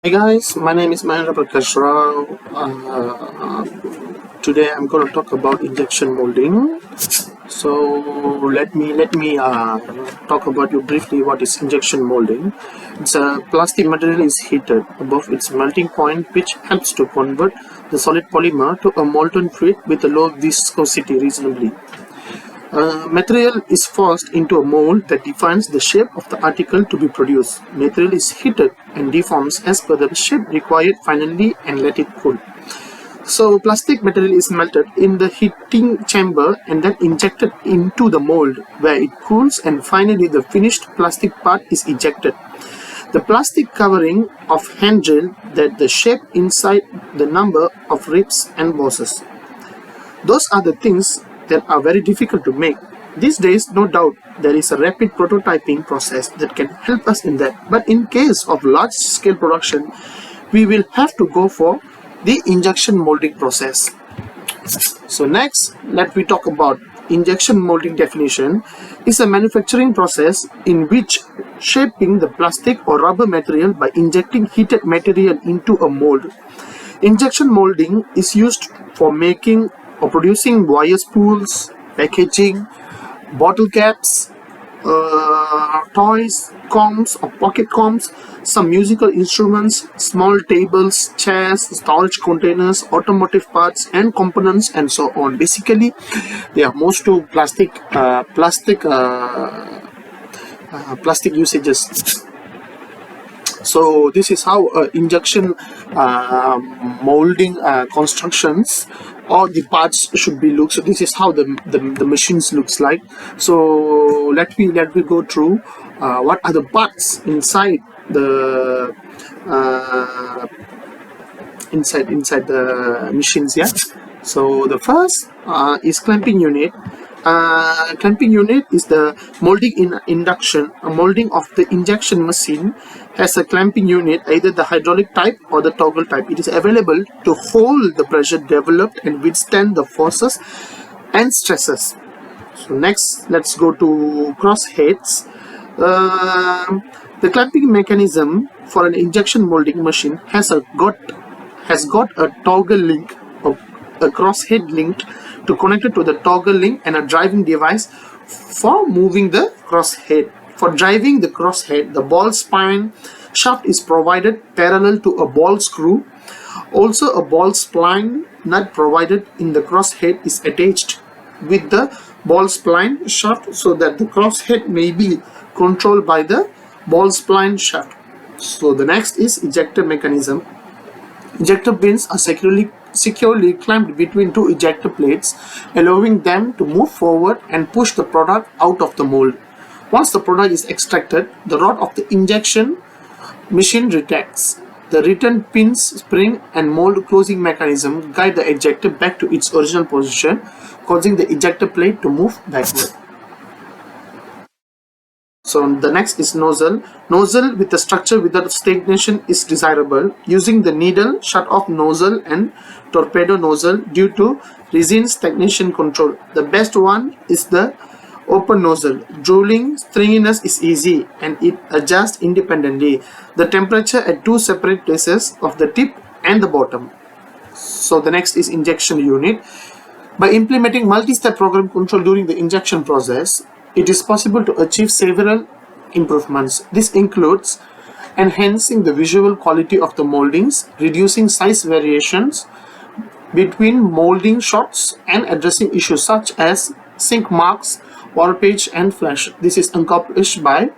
Hey guys, my name is Mahindra. Today I'm going to talk about injection molding. So let me talk about you briefly what is injection molding. It's a plastic material is heated above its melting point, which helps to convert the solid polymer to a molten fluid with a low viscosity reasonably. Material is forced into a mold that defines the shape of the article to be produced. Material is heated and deforms as per the shape required finally and let it cool. So plastic material is melted in the heating chamber and then injected into the mold where it cools, and finally the finished plastic part is ejected. The plastic covering of handrail that the shape inside the number of ribs and bosses. Those are the things that are very difficult to make. These days, no doubt, there is a rapid prototyping process that can help us in that. But in case of large-scale production, we will have to go for the injection molding process. So next, let me talk about injection molding. Definition is a manufacturing process in which shaping the plastic or rubber material by injecting heated material into a mold. Injection molding is used for making or producing wire spools, packaging, bottle caps, toys, combs or pocket combs, some musical instruments, small tables, chairs, storage containers, automotive parts and components, and so on. Basically, they are most to plastic usages. So this is how injection molding constructions or the parts should be look. So this is how the machines looks like. So let me go through what are the parts inside the inside the machines. Yeah. So the first is clamping unit. Clamping unit is the molding in induction. A molding of the injection machine has a clamping unit, either the hydraulic type or the toggle type. It is available to hold the pressure developed and withstand the forces and stresses. So next, let's go to cross heads. The clamping mechanism for an injection molding machine has got a toggle link, a cross head linked to connect it to the toggle link, and a driving device for moving the cross head. For driving the cross head, the ball spine shaft is provided parallel to a ball screw. Also, a ball spline nut provided in the cross head is attached with the ball spline shaft so that the cross head may be controlled by the ball spline shaft. So the next is ejector mechanism. Ejector pins are securely clamped between two ejector plates, allowing them to move forward and push the product out of the mold. Once the product is extracted, the rod of the injection machine retracts. The return pins, spring and mold closing mechanism guide the ejector back to its original position, causing the ejector plate to move backward. So the next is nozzle. Nozzle with a structure without stagnation is desirable. Using the needle shut-off nozzle and torpedo nozzle due to resin stagnation control. The best one is the open nozzle. Drilling stringiness is easy and it adjusts independently. The temperature at two separate places of the tip and the bottom. So the next is injection unit. By implementing multi-step program control during the injection process, it is possible to achieve several improvements. This includes enhancing the visual quality of the moldings, reducing size variations between molding shots, and addressing issues such as sink marks, warpage and flash. This is accomplished by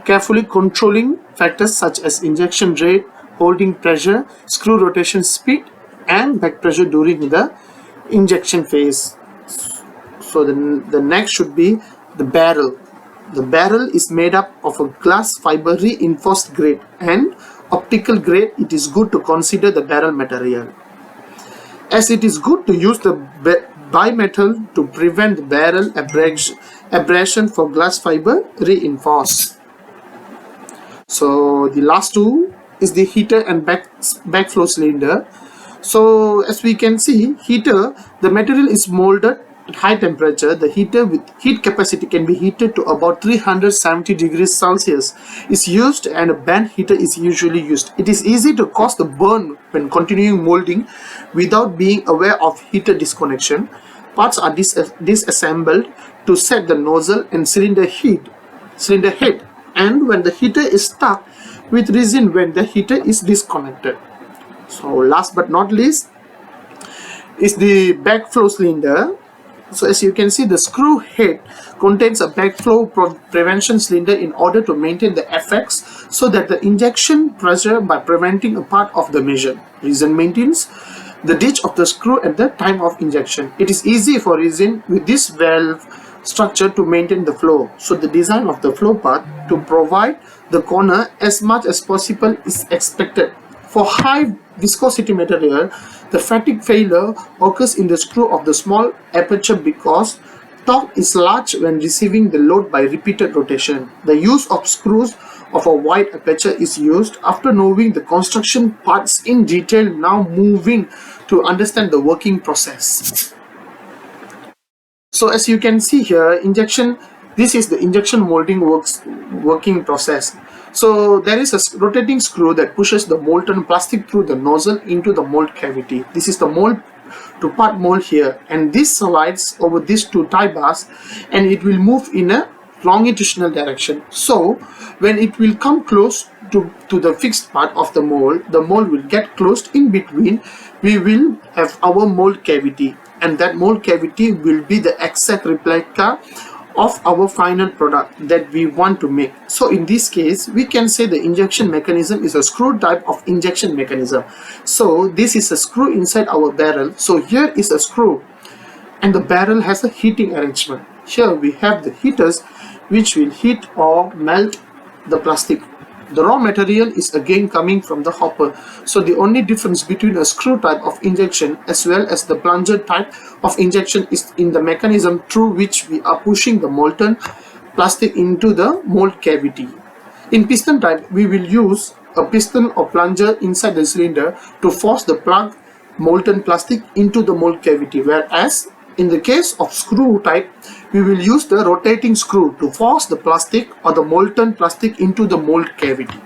carefully controlling factors such as injection rate, holding pressure, screw rotation speed and back pressure during the injection phase. So the next should be the barrel. The barrel is made up of a glass fiber reinforced grade and optical grade. It is good to consider the barrel material, as it is good to use the bimetal to prevent barrel abrasion for glass fiber reinforced. So the last two is the heater and backflow cylinder. So as we can see, heater, the material is molded at high temperature, the heater with heat capacity can be heated to about 370 degrees Celsius is used, and a band heater is usually used. It is easy to cause the burn when continuing molding without being aware of heater disconnection. Parts are disassembled to set the nozzle and cylinder head, and when the heater is stuck with resin when the heater is disconnected. So last but not least is the backflow cylinder. So as you can see, the screw head contains a backflow prevention cylinder in order to maintain the effects so that the injection pressure by preventing a part of the measure. Resin maintains the ditch of the screw at the time of injection. It is easy for resin with this valve structure to maintain the flow. So the design of the flow path to provide the corner as much as possible is expected. For high viscosity material, the fatigue failure occurs in the screw of the small aperture because torque is large when receiving the load by repeated rotation. The use of screws of a wide aperture is used. After knowing the construction parts in detail, now moving to understand the working process. So as you can see here, this is the injection molding working process. So there is a rotating screw that pushes the molten plastic through the nozzle into the mold cavity. This is the mold to part mold here, and this slides over these two tie bars and it will move in a longitudinal direction. So when it will come close to the fixed part of the mold will get closed. In between we will have our mold cavity, and that mold cavity will be the exact replica of our final product that we want to make. So in this case, we can say the injection mechanism is a screw type of injection mechanism. So this is a screw inside our barrel. So here is a screw and the barrel has a heating arrangement. Here we have the heaters which will heat or melt the plastic. The raw material is again coming from the hopper. So the only difference between a screw type of injection as well as the plunger type of injection is in the mechanism through which we are pushing the molten plastic into the mold cavity. In piston type, we will use a piston or plunger inside the cylinder to force the plug molten plastic into the mold cavity, whereas in the case of screw type, we will use the rotating screw to force the plastic or the molten plastic into the mold cavity.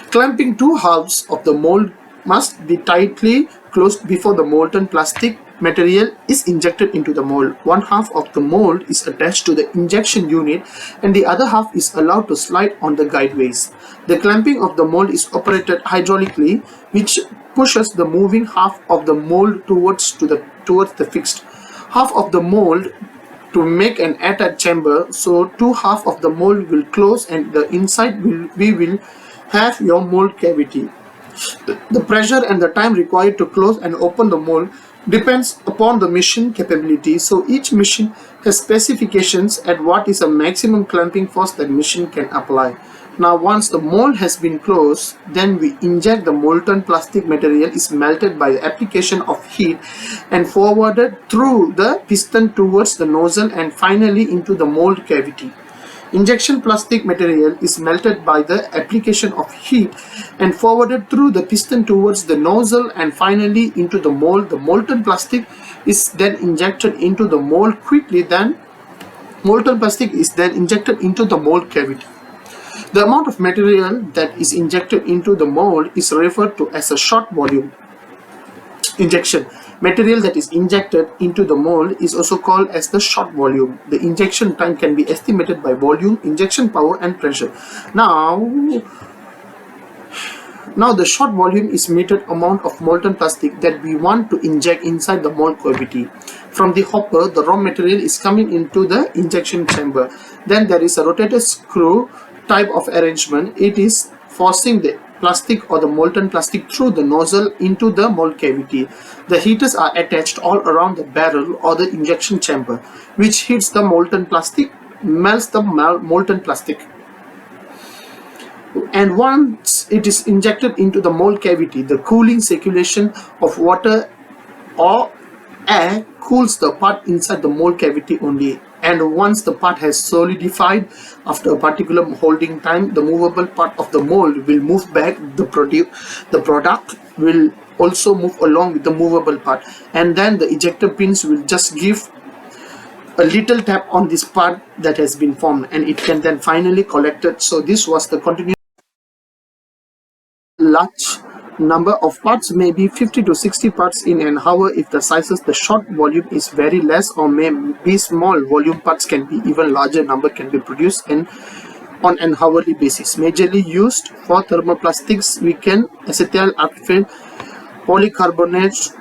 Clamping two halves of the mold must be tightly closed before the molten plastic material is injected into the mold. One half of the mold is attached to the injection unit and the other half is allowed to slide on the guideways. The clamping of the mold is operated hydraulically, which pushes the moving half of the mold towards the fixed half of the mold to make an airtight chamber. So two half of the mold will close and the inside we will have your mold cavity. The pressure and the time required to close and open the mold depends upon the machine capability. So each machine has specifications at what is a maximum clamping force that machine can apply. Now once the mold has been closed, then we inject the molten plastic material is melted by the application of heat and forwarded through the piston towards the nozzle and finally into the mold cavity. Injection plastic material is melted by the application of heat and forwarded through the piston towards the nozzle and finally into the mold. The molten plastic is then injected into the mold quickly, then molten plastic is then injected into the mold cavity. The amount of material that is injected into the mold is referred to as a short volume injection. Material that is injected into the mold is also called as the short volume. The injection time can be estimated by volume, injection power and pressure. Now the short volume is metered amount of molten plastic that we want to inject inside the mold cavity. From the hopper, the raw material is coming into the injection chamber. Then there is a rotated screw type of arrangement. It is forcing the plastic or the molten plastic through the nozzle into the mold cavity. The heaters are attached all around the barrel or the injection chamber, which heats the molten plastic, melts the molten plastic. And once it is injected into the mold cavity, the cooling circulation of water or air cools the part inside the mold cavity only, and once the part has solidified after a particular holding time, the movable part of the mold will move back. The product will also move along with the movable part, and then the ejector pins will just give a little tap on this part that has been formed, and it can then finally collected. So this was the continuous large number of parts, may be 50 to 60 parts in an hour if the sizes the short volume is very less, or may be small volume parts can be even larger number can be produced and on an hourly basis. Majorly used for thermoplastics, we can acetyl alcohol, polycarbonate,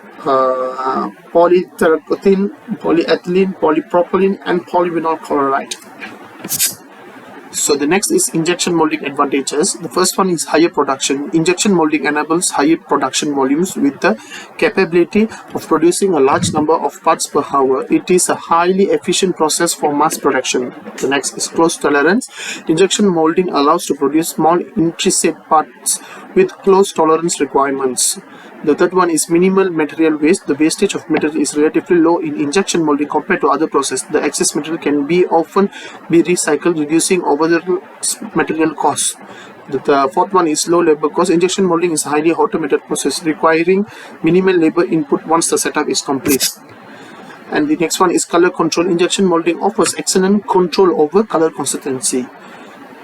polyterpene, polyethylene, polypropylene, and polyvinyl chloride. So the next is injection molding advantages. The first one is higher production. Injection molding enables higher production volumes with the capability of producing a large number of parts per hour. It is a highly efficient process for mass production. The next is close tolerance. Injection molding allows to produce small intricate parts with close tolerance requirements. The third one is minimal material waste. The wastage of material is relatively low in injection molding compared to other processes. The excess material can often be recycled, reducing overall material costs. The fourth one is low labor cost. Injection molding is a highly automated process requiring minimal labor input once the setup is complete. And the next one is color control. Injection molding offers excellent control over color consistency.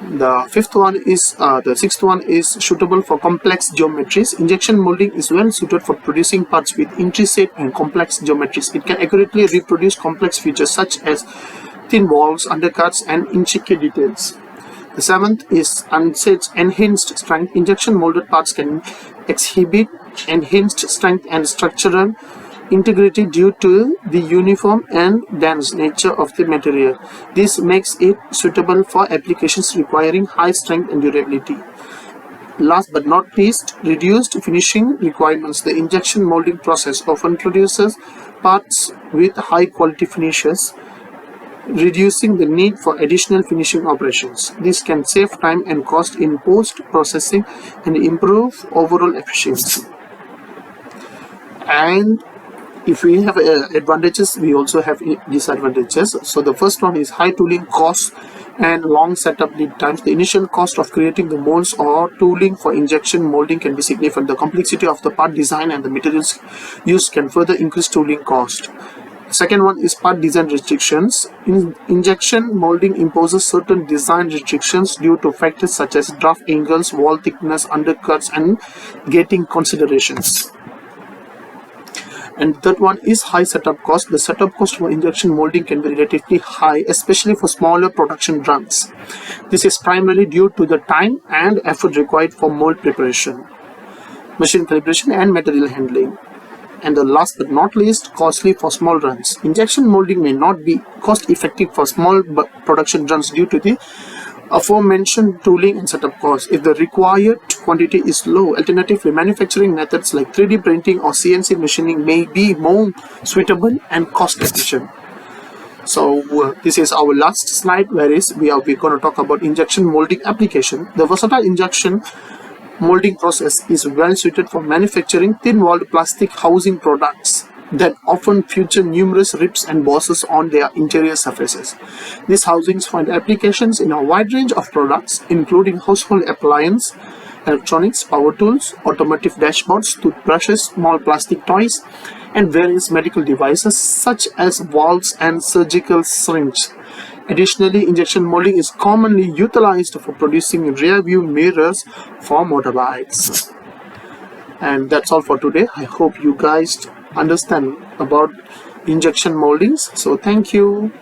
The sixth one is suitable for complex geometries. Injection molding is well suited for producing parts with intricate and complex geometries. It can accurately reproduce complex features such as thin walls, undercuts, and intricate details. The seventh is enhanced strength. Injection molded parts can exhibit enhanced strength and structural integrity due to the uniform and dense nature of the material. This makes it suitable for applications requiring high strength and durability. Last but not least, reduced finishing requirements. The injection molding process often produces parts with high quality finishes, reducing the need for additional finishing operations. This can save time and cost in post-processing and improve overall efficiency. And if we have advantages, we also have disadvantages. So the first one is high tooling costs and long setup lead times. The initial cost of creating the molds or tooling for injection molding can be significant. The complexity of the part design and the materials used can further increase tooling cost. Second one is part design restrictions. Injection molding imposes certain design restrictions due to factors such as draft angles, wall thickness, undercuts, and gating considerations. And third one is high setup cost. The setup cost for injection molding can be relatively high, especially for smaller production runs. This is primarily due to the time and effort required for mold preparation, machine calibration, and material handling. And the last but not least, costly for small runs. Injection molding may not be cost effective for small production runs due to the aforementioned tooling and setup costs. If the required quantity is low, alternatively manufacturing methods like 3D printing or CNC machining may be more suitable and cost efficient. So this is our last slide, whereas we're going to talk about injection molding application. The versatile injection molding process is well suited for manufacturing thin-walled plastic housing products that often feature numerous ribs and bosses on their interior surfaces. These housings find applications in a wide range of products, including household appliances, electronics, power tools, automotive dashboards, toothbrushes, small plastic toys, and various medical devices such as valves and surgical syringes. Additionally, injection molding is commonly utilized for producing rear view mirrors for motorbikes. And that's all for today. I hope you guys understand about injection moldings. So thank you.